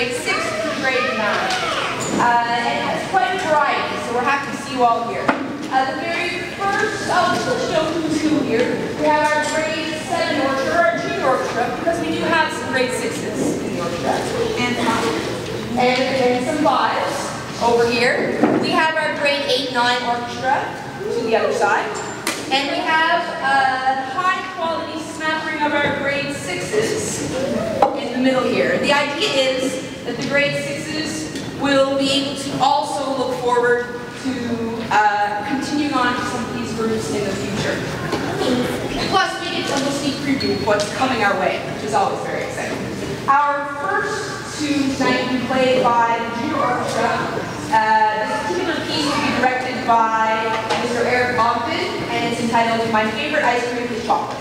grade 6 through grade 9. And it's quite a variety, so we're happy to see you all here. The very first, I'll just show who's who here. We have our grade 7 orchestra, our junior orchestra, because we do have some grade 6s in the orchestra. And some 5s over here. We have our grade 8-9 orchestra to the other side. And we have a high-quality smattering of our grade 6s in the middle here. The idea is that the grade 6s will be able to also look forward to continuing on to some of these groups in the future. Plus, we get a little sneak preview of what's coming our way, which is always very exciting. Our first two tonight will be played by the junior orchestra. This particular piece will be directed by Mr. Eric Ogden, and it's entitled "My Favorite Ice Cream is Chocolate."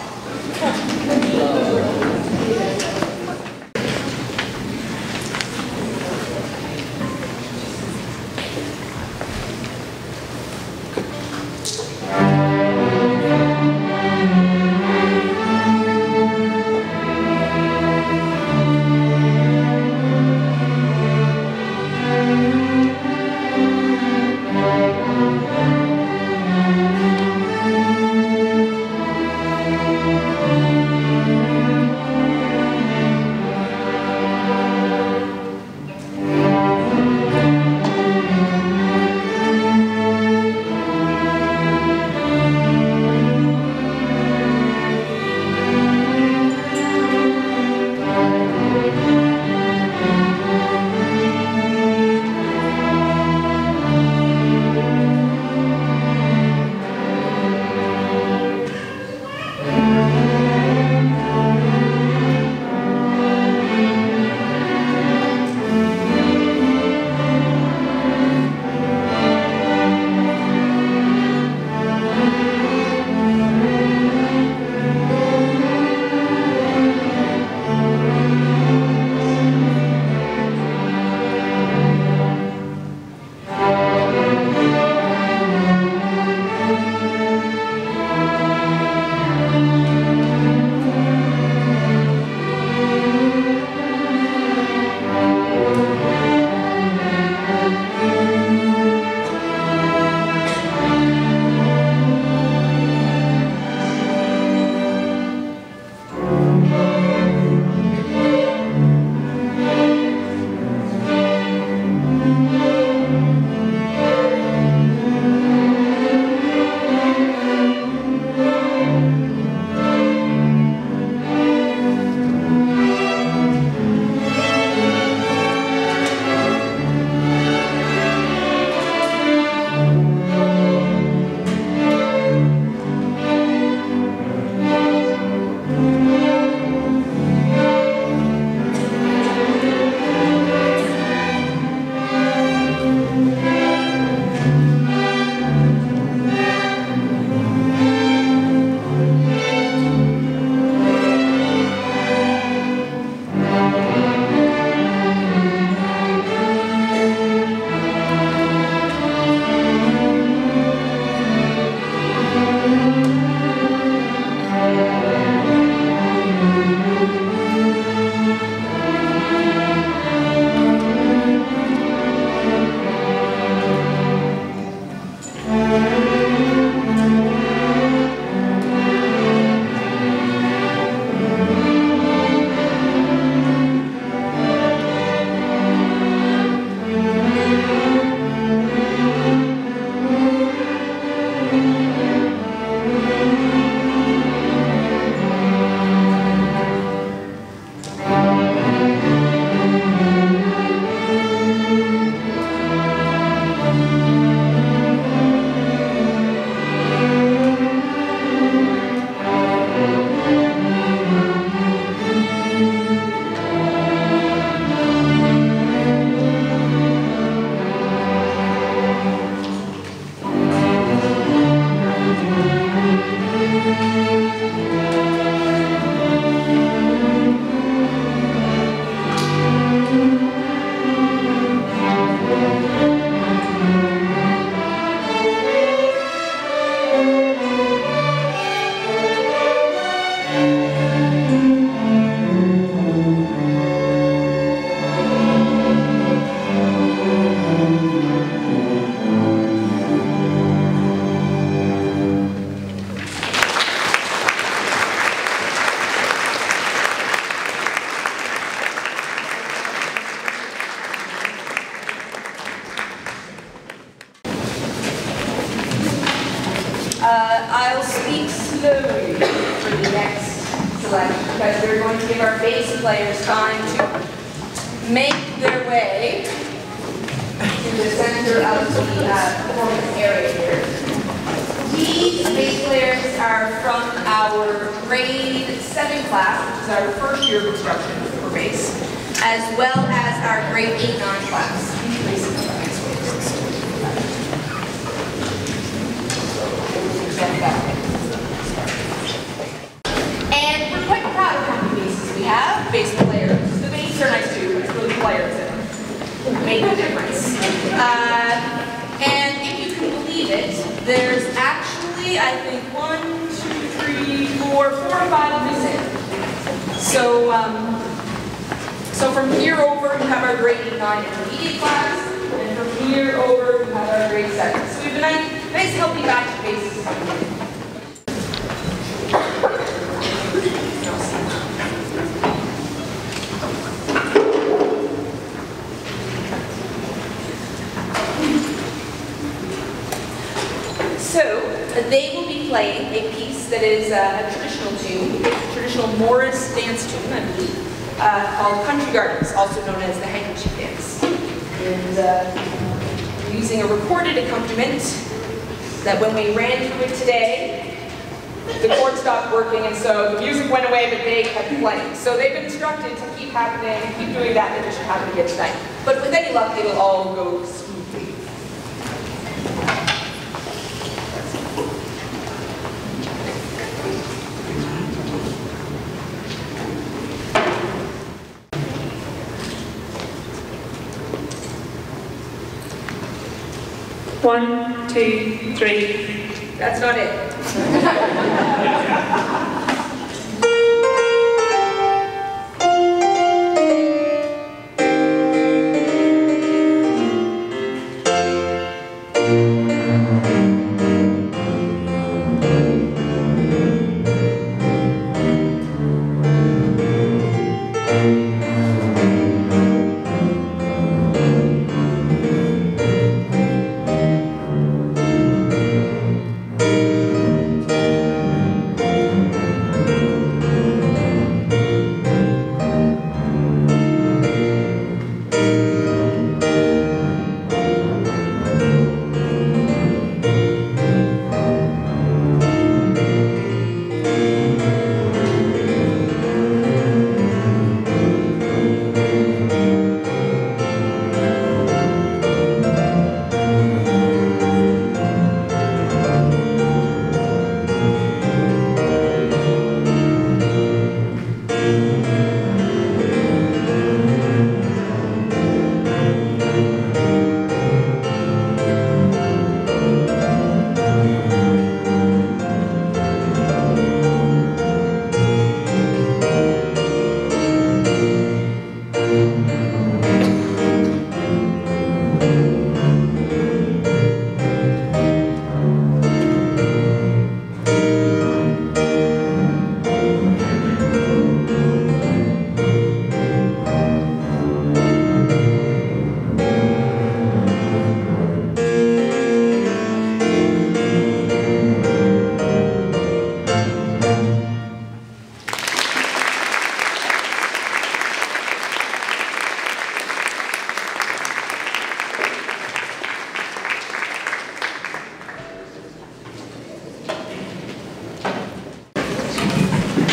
next selection because we're going to give our bass players time to make their way to the center of the performance area here. These bass players are from our grade 7 class, which is our first year of instruction for bass, as well as our grade 8-9 class. And we're quite proud of how many basses we have, bass players. The basses are nice too, but it's really players that make the difference. And if you can believe it, there's actually, I think, 4 or 5 missing. So from here over, we have our grade 8-9 intermediate class, and from here over, we have our grade 7. So we have a nice healthy batch of basses coming in. So they will be playing a piece that is a traditional tune, a traditional Morris dance tune, I believe, called Country Gardens, also known as the Handkerchief Dance. And we're using a recorded accompaniment that when we ran through it today, the chord stopped working, and so the music went away, but they kept playing. So they've been instructed to keep happening, keep doing that, and it should happen again tonight. But with any luck, it'll all go smoothly. One, two, three. That's not it.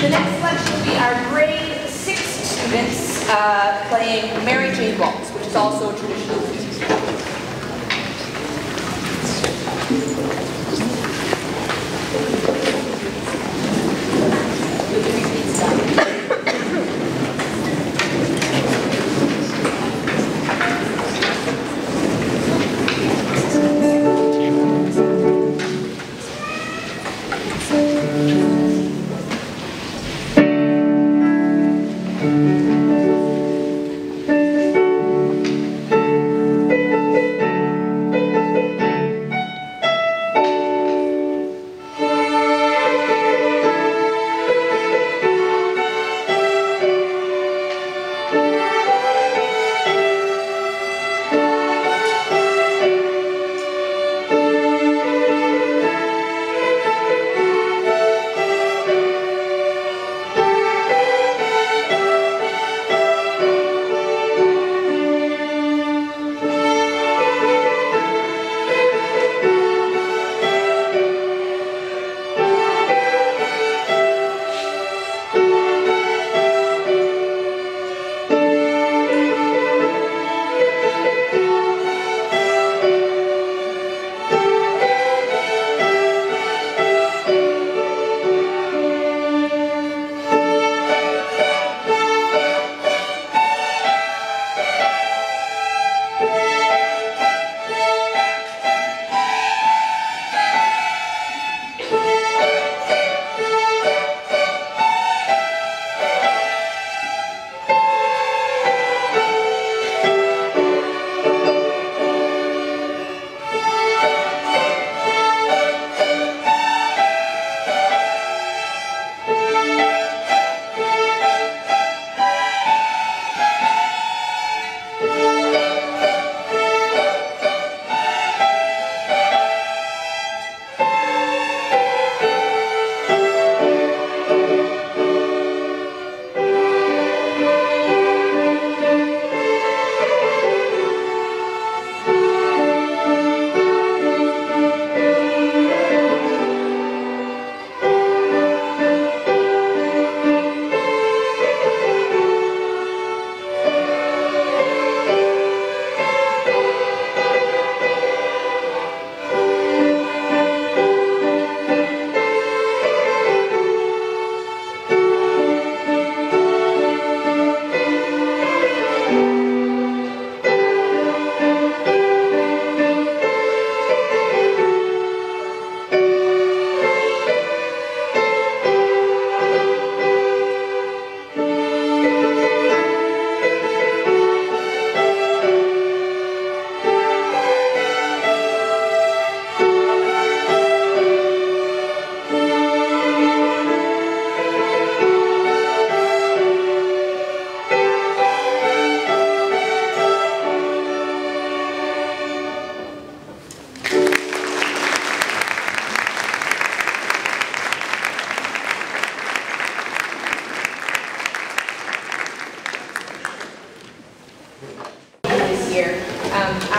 The next selection will be our grade 6 students playing Mary Jane Waltz, which is also a traditional piece.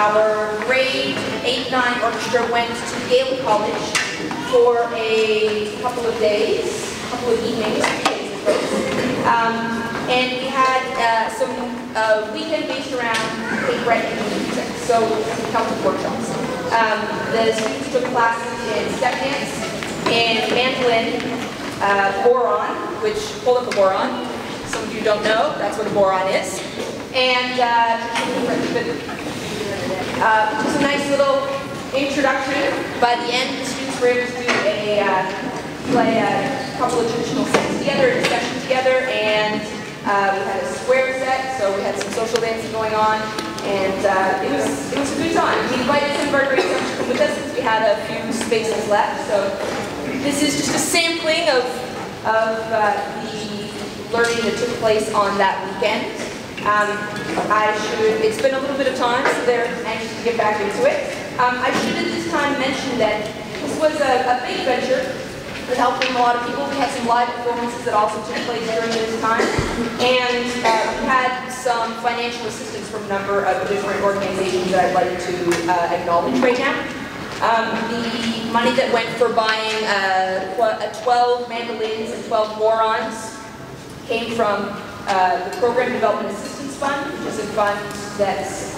our grade 8-9 orchestra went to Yale College for a couple of days, a couple of evenings, 3 days I suppose. And we had some weekend based around cake bread and music, so some Celtic workshops. The students took classes in step dance and mandolin, boron, which, hold up a boron. Some of you don't know, that's what a boron is. And just a nice little introduction. By the end, the students were able to do play a couple of traditional sets together, a session together, and we had a square set, so we had some social dancing going on, and it was a good time. We invited some of our grade 7s to come with us since we had a few spaces left. So this is just a sampling of the learning that took place on that weekend. It's been a little bit of time, so they're anxious to get back into it. I should at this time mention that this was a big venture. It helped from a lot of people. We had some live performances that also took place during this time. And we had some financial assistance from a number of different organizations that I'd like to acknowledge right now. The money that went for buying 12 mandolins and 12 borons came from the Program Development Assistance Fund, which is a fund that's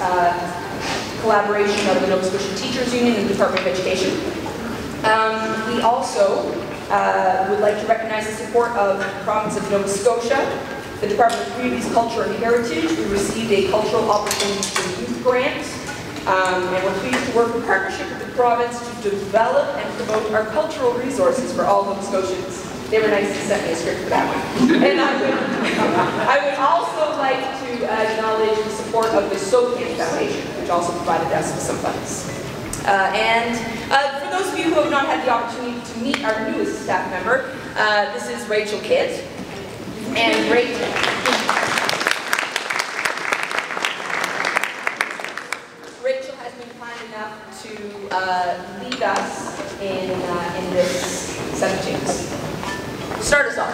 collaboration of the Nova Scotia Teachers Union and the Department of Education. We also would like to recognize the support of the province of Nova Scotia, the Department of Communities, Culture and Heritage. We received a Cultural Opportunities for Youth grant, and we're pleased to work in partnership with the province to develop and promote our cultural resources for all Nova Scotians. They were nice to send me a script for that one. And I would also like to acknowledge the support of the SOCAN Foundation, which also provided us with some funds. For those of you who have not had the opportunity to meet our newest staff member, this is Rachel Kidd. And Rachel has been kind enough to lead us in this set of tunes. Start us off.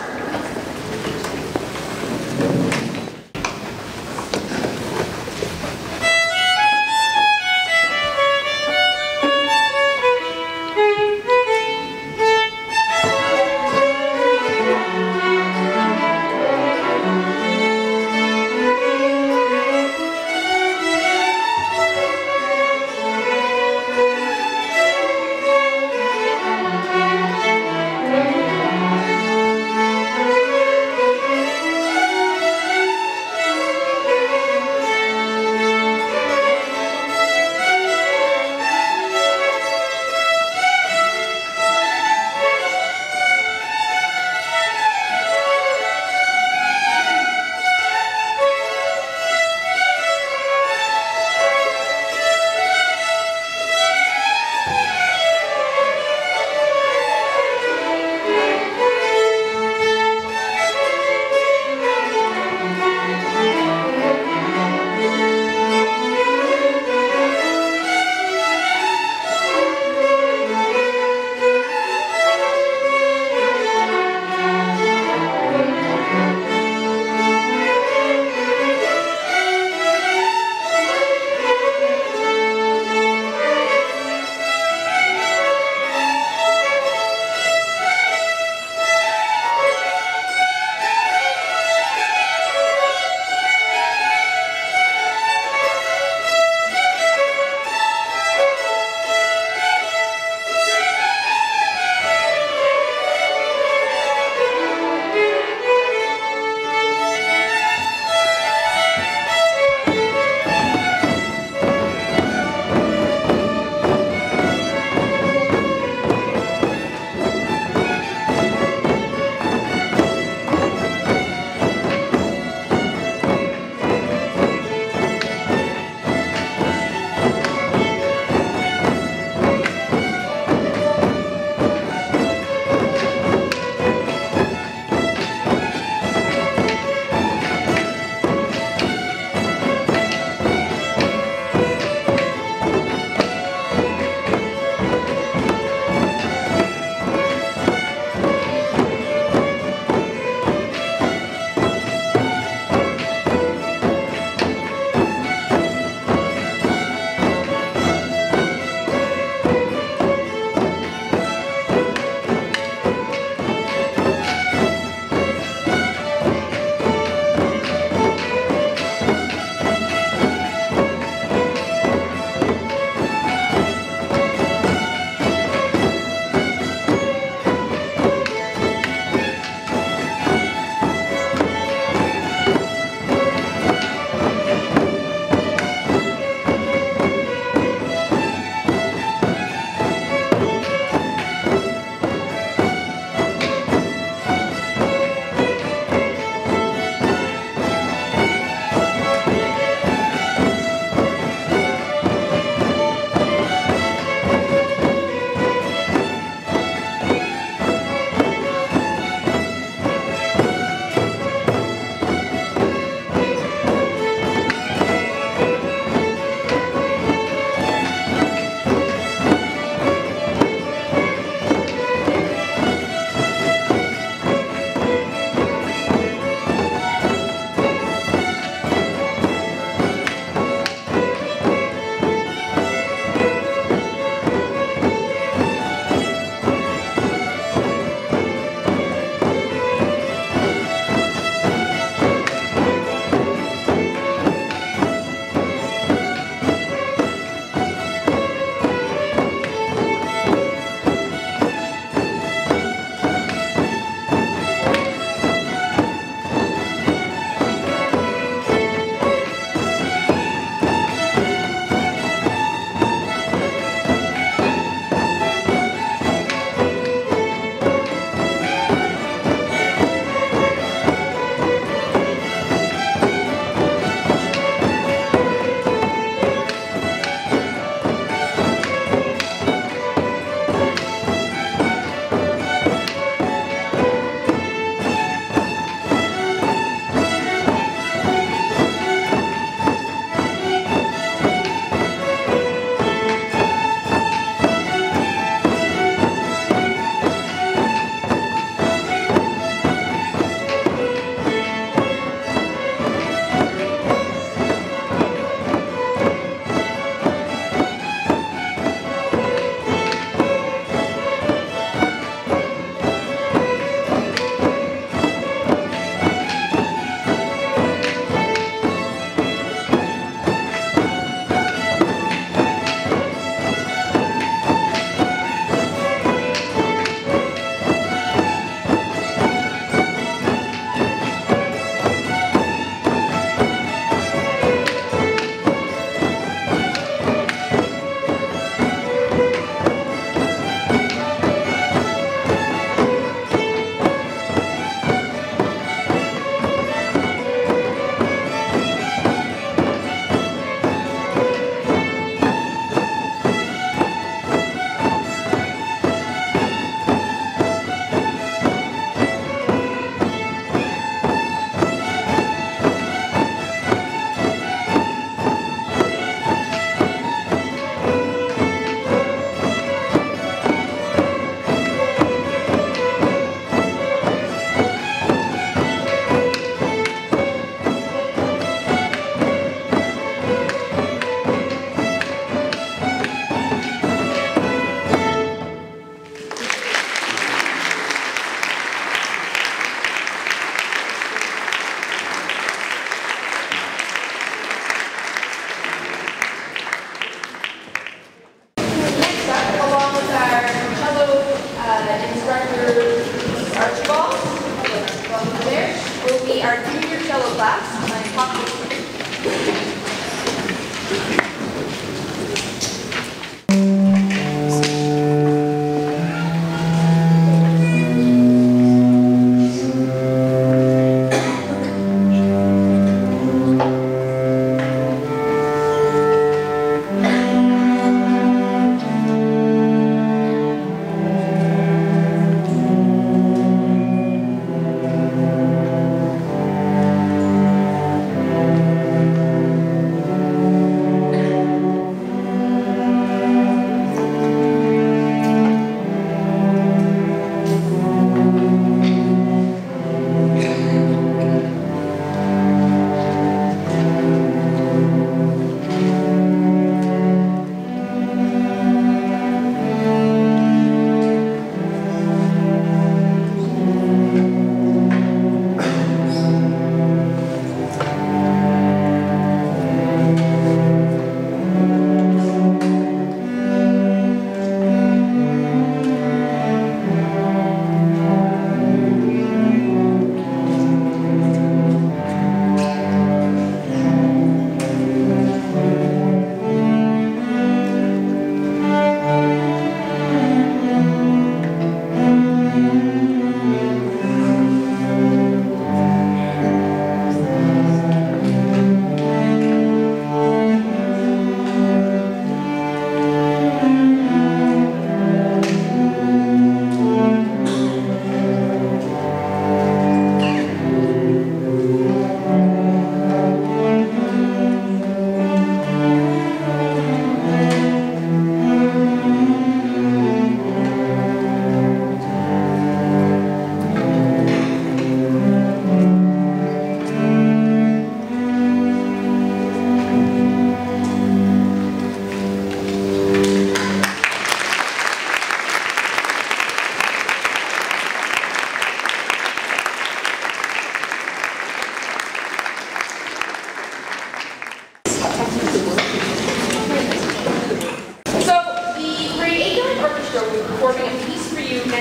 our junior cello class. I'm talking.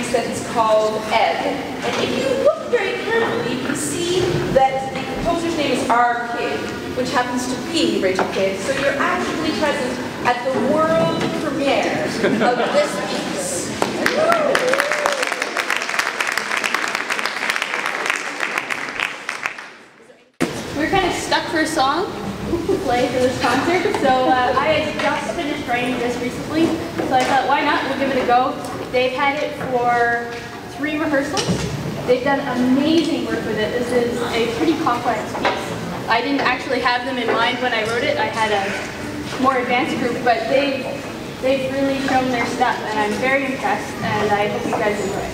That's called Ebb. And if you look very carefully, you can see that the composer's name is R. Kidd, which happens to be Rachel Kidd. So you're actually present at the world premiere of this piece. We're kind of stuck for a song to play for this concert, so I had just finished writing this recently, so I thought, why not? We'll give it a go. They've had it for 3 rehearsals. They've done amazing work with it. This is a pretty complex piece. I didn't actually have them in mind when I wrote it. I had a more advanced group, but they've really shown their stuff, and I'm very impressed, and I hope you guys enjoy it.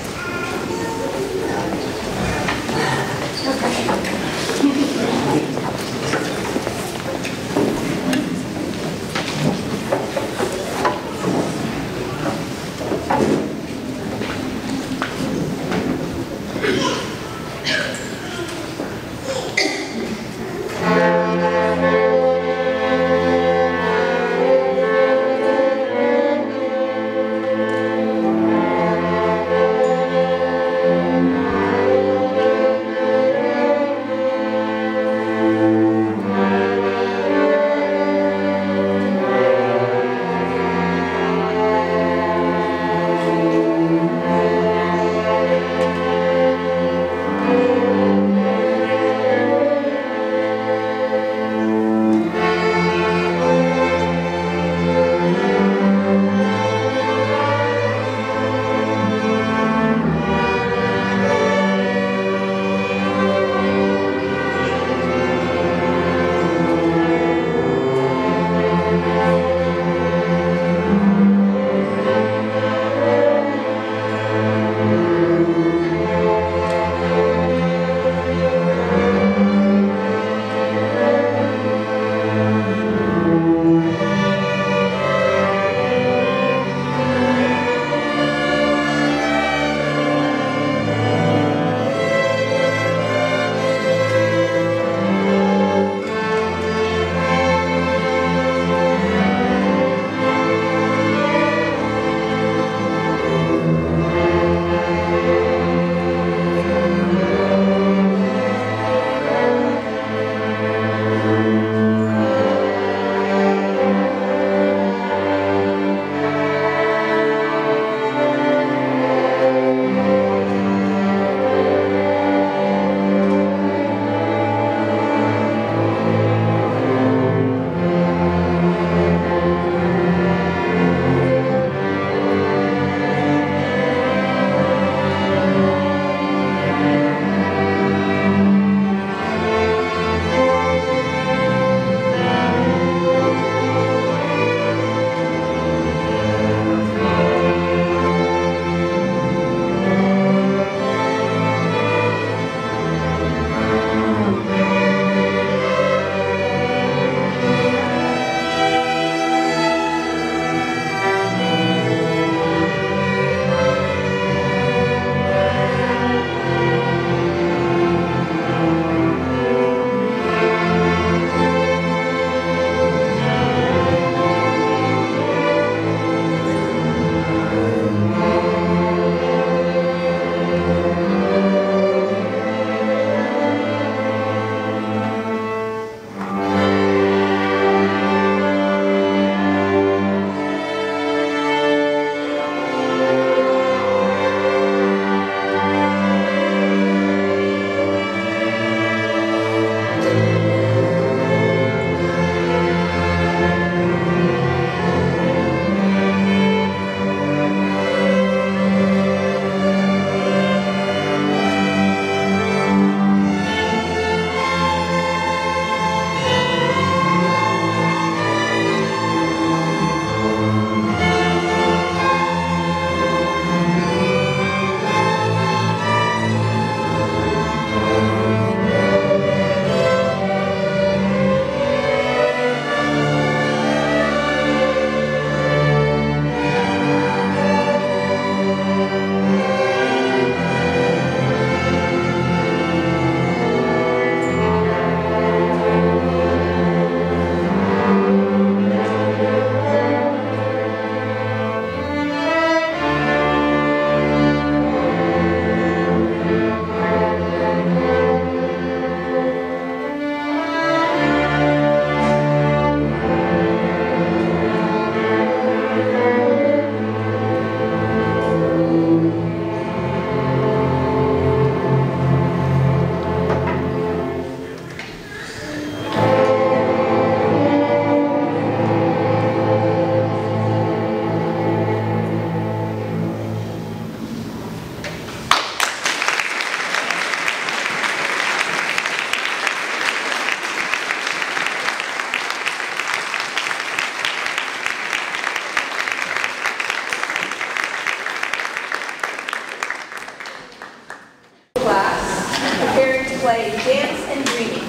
play Dance and Dreaming.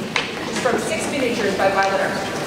It's from 6 Miniatures by Violet Armstrong.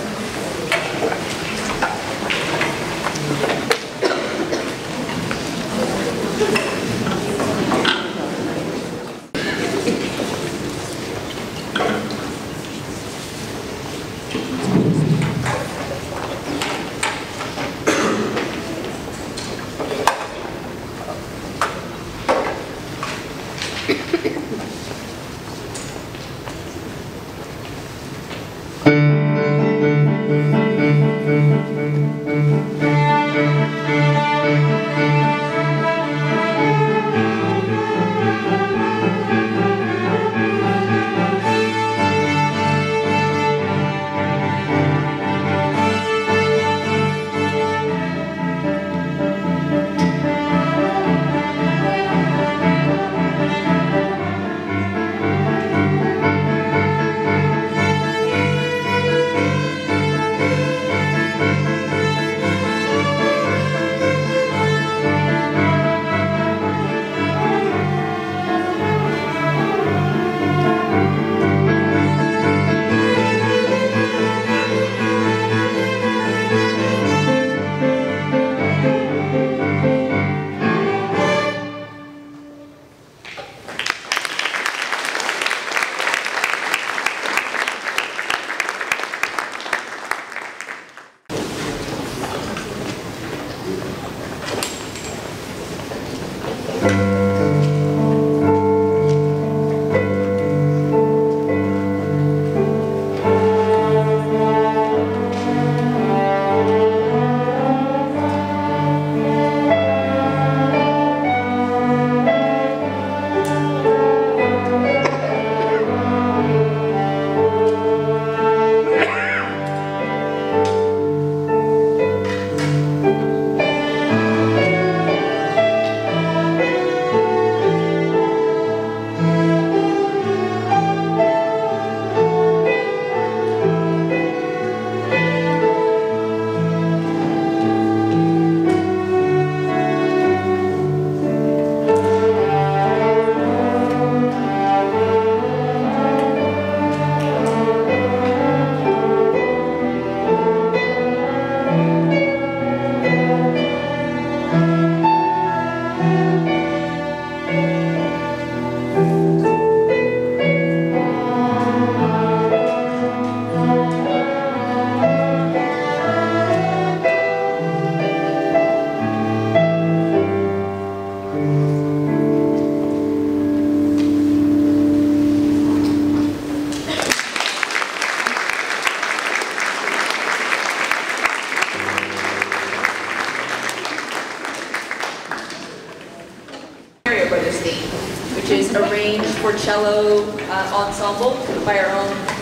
Which is arranged for cello ensemble by our own.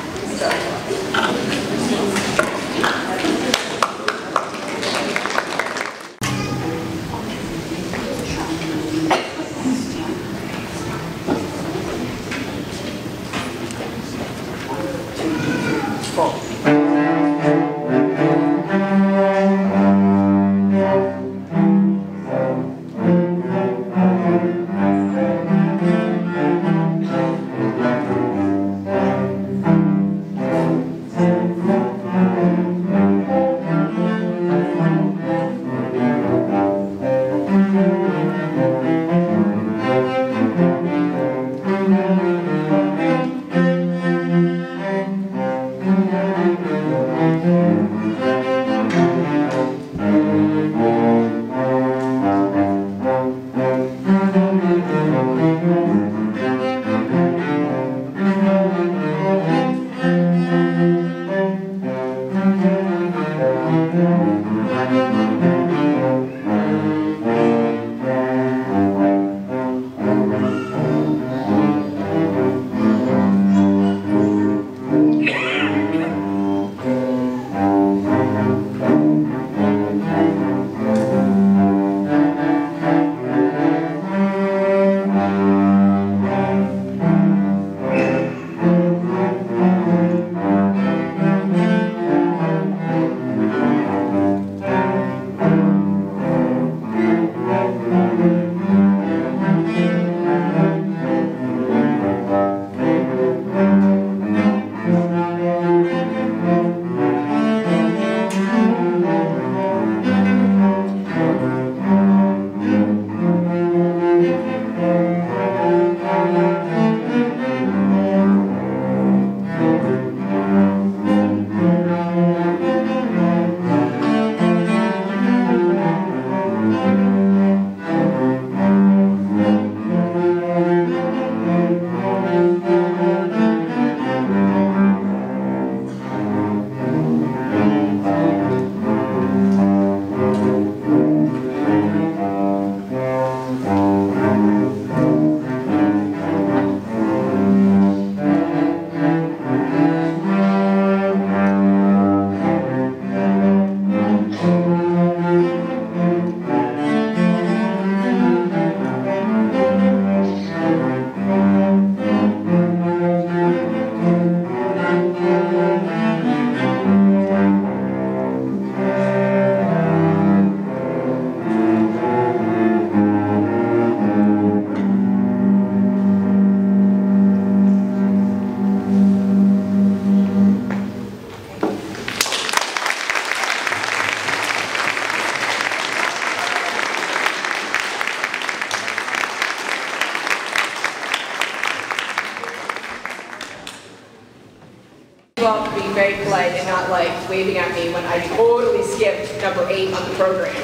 well for being very polite and not like waving at me when I totally skipped number 8 on the program,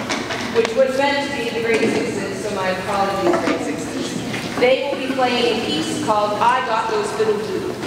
which was meant to be the grade 6s, so my apologies, grade 6s. They will be playing a piece called I Got Those Fiddle Blues.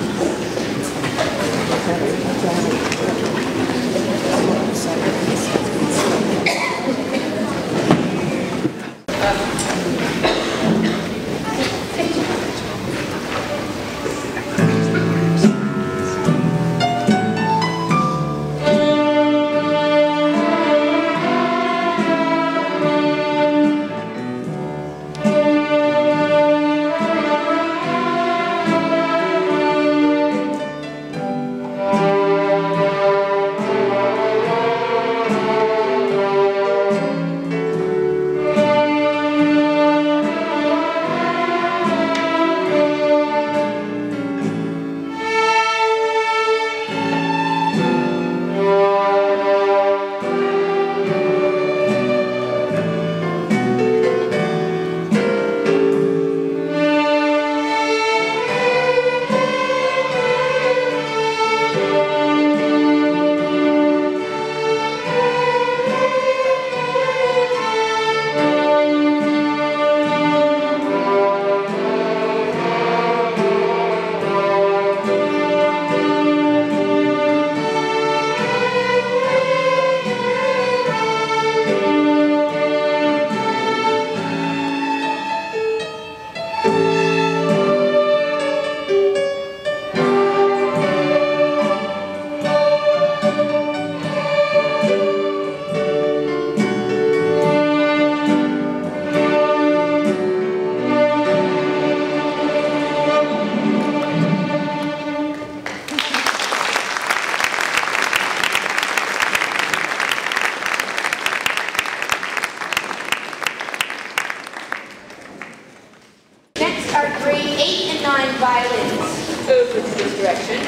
Our grade 8 and 9 violins over to this direction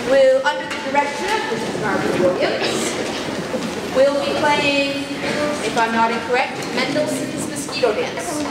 will, under the direction of Mrs. Margaret Williams, will be playing, if I'm not incorrect, Mendelssohn's Mosquito Dance.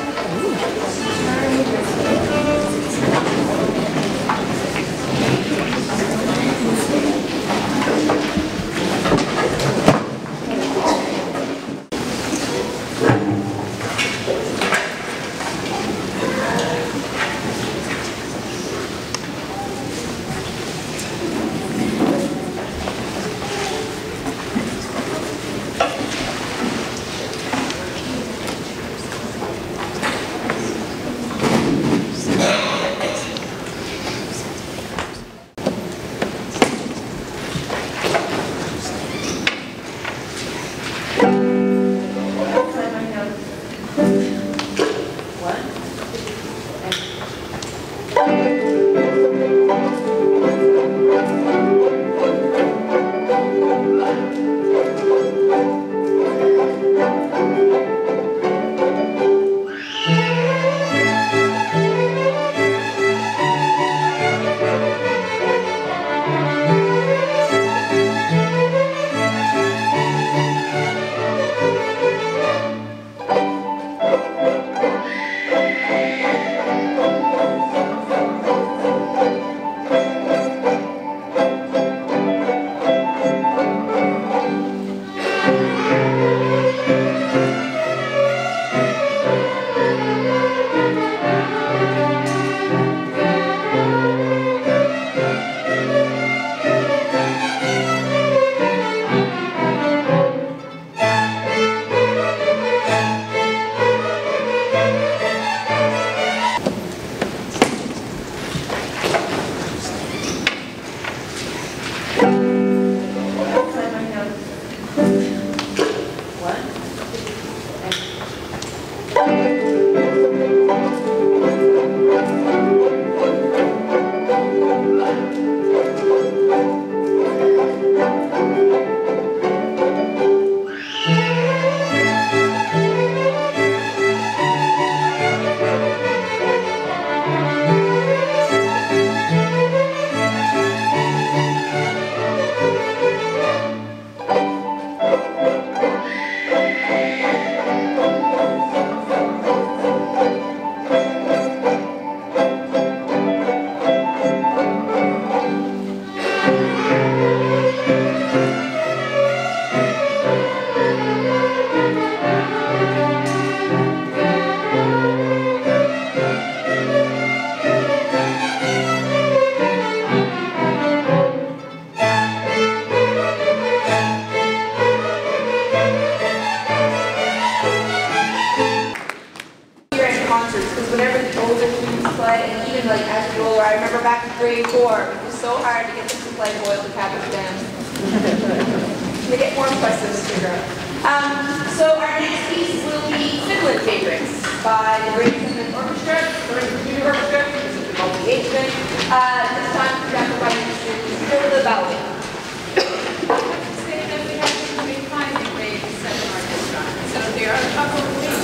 grade 4. It was so hard to get them to play Boil the Cabbage Dance. They get more questions to figure out. So our next piece will be Finland Favorites by the Grade 7 Orchestra, the Junior Orchestra, this is the multi-instrument. This time conducted by students Phil the Ballet. Say that we have to be finding Grade 7 Orchestra. So there are a couple of things.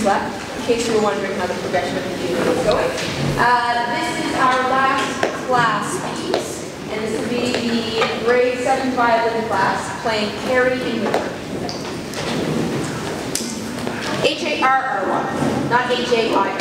left, in case you were wondering how the progression of the tune is going. This is our last class piece, and this will be the grade 7 violin class playing Carrie in River. H-A-R-R-Y, not H-A-I-R.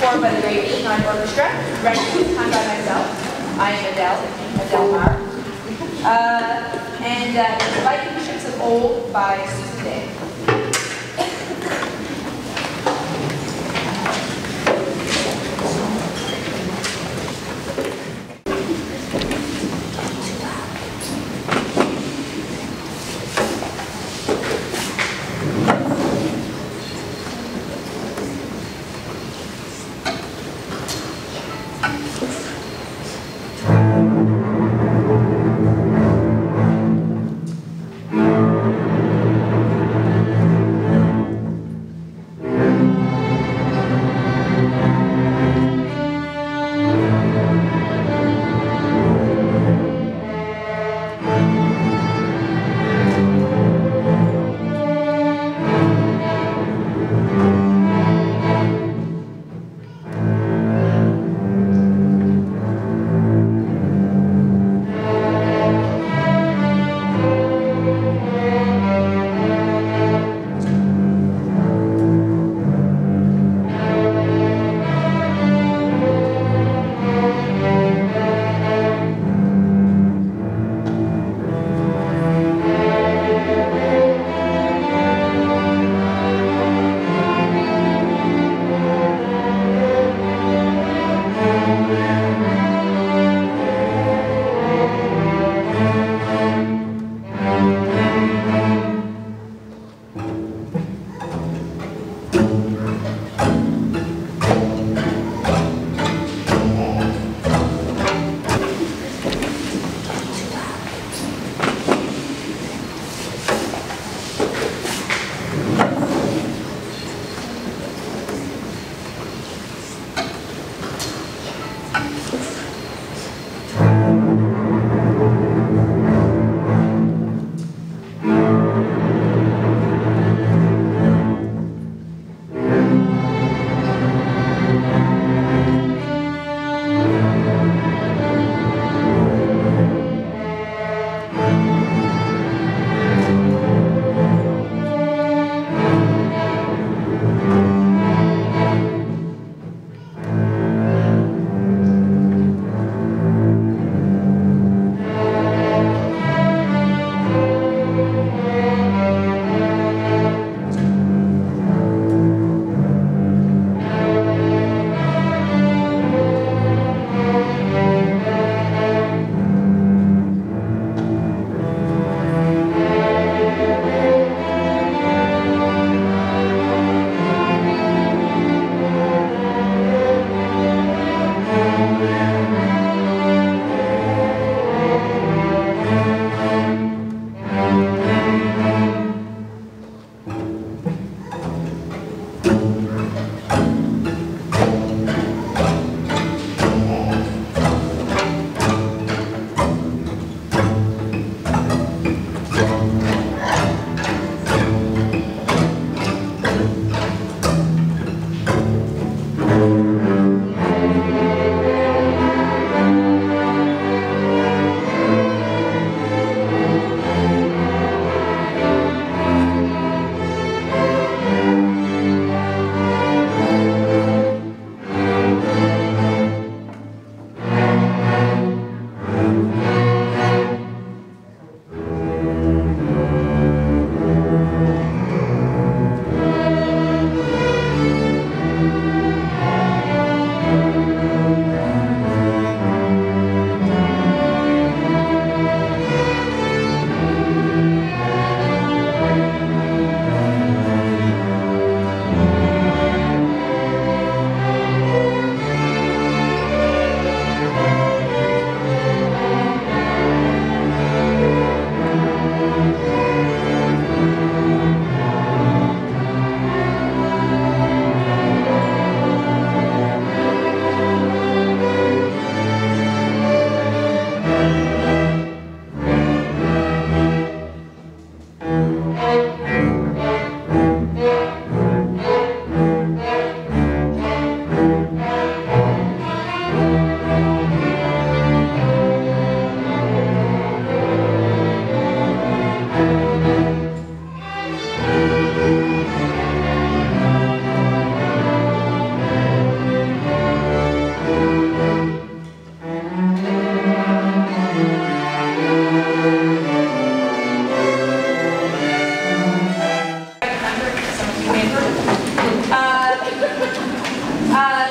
performed by the grade 8-9 orchestra, rendered this time by myself. I am Adele Marr. And the Viking Ships of Old by Susan Day.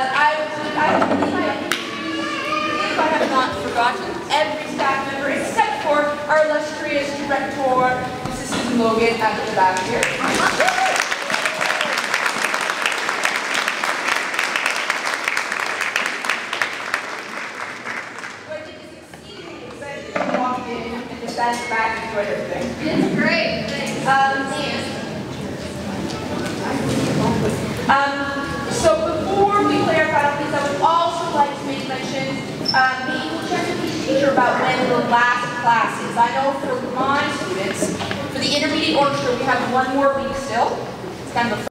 I believe if I have not forgotten, every staff member except for our illustrious director, Mrs. Susan Logan, at the back here. But it is exceedingly exciting to walk in and just stand back and enjoy everything. It's great, thanks. So before we play our final piece, I would also like to make mention, maybe we'll check with each teacher about when the last class is. I know for my students, for the intermediate orchestra, we have one more week still. It's kind of a